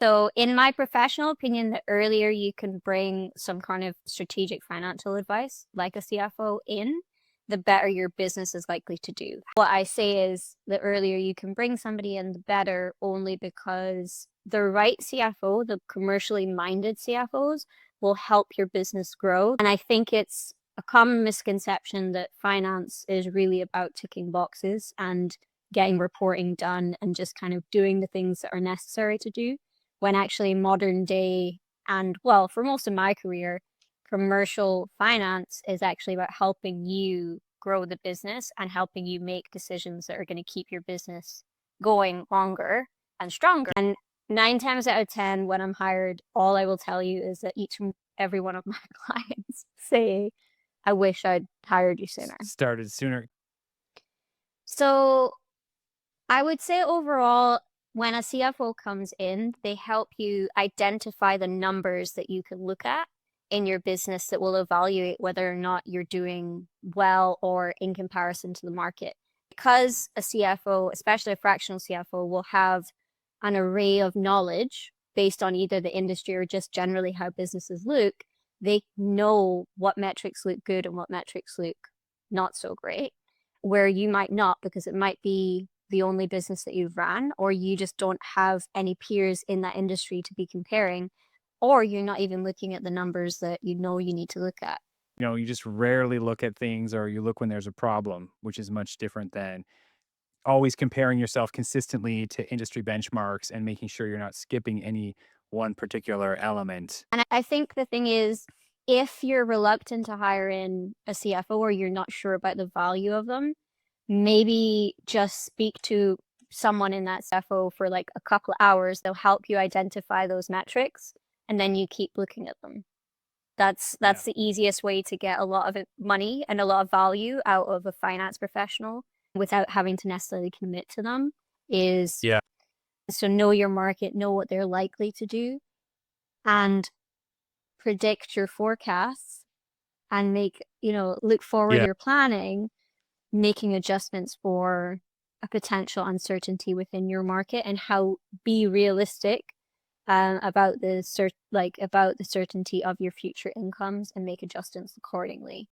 So in my professional opinion, the earlier you can bring some kind of strategic financial advice, like a CFO in, the better your business is likely to do. What I say is the earlier you can bring somebody in, the better, only because the right CFO, the commercially minded CFOs, will help your business grow. And I think it's a common misconception that finance is really about ticking boxes and getting reporting done and just kind of doing the things that are necessary to do, when actually modern day, and well, for most of my career, commercial finance is actually about helping you grow the business and helping you make decisions that are going to keep your business going longer and stronger. And 9 times out of 10, when I'm hired, all I will tell you is that each and every one of my clients say, I wish I'd hired you sooner. Started sooner. So I would say overall, when a CFO comes in, they help you identify the numbers that you can look at in your business that will evaluate whether or not you're doing well or in comparison to the market. Because a CFO, especially a fractional CFO, will have an array of knowledge based on either the industry or just generally how businesses look, they know what metrics look good and what metrics look not so great, where you might not, because it might be the only business that you've ran, or you just don't have any peers in that industry to be comparing, or you're not even looking at the numbers that you know you need to look at. You just rarely look at things or you look when there's a problem, which is much different than always comparing yourself consistently to industry benchmarks and making sure you're not skipping any one particular element. And I think the thing is, if you're reluctant to hire in a CFO or you're not sure about the value of them, maybe just speak to someone in that CFO for like a couple of hours. They'll help you identify those metrics and then you keep looking at them. Yeah. That's the easiest way to get a lot of money and a lot of value out of a finance professional without having to necessarily commit to them, is Yeah. so know your market, know what they're likely to do, and predict your forecasts and make, look forward Yeah. your planning, making adjustments for a potential uncertainty within your market, and how be realistic about the certainty of your future incomes and make adjustments accordingly.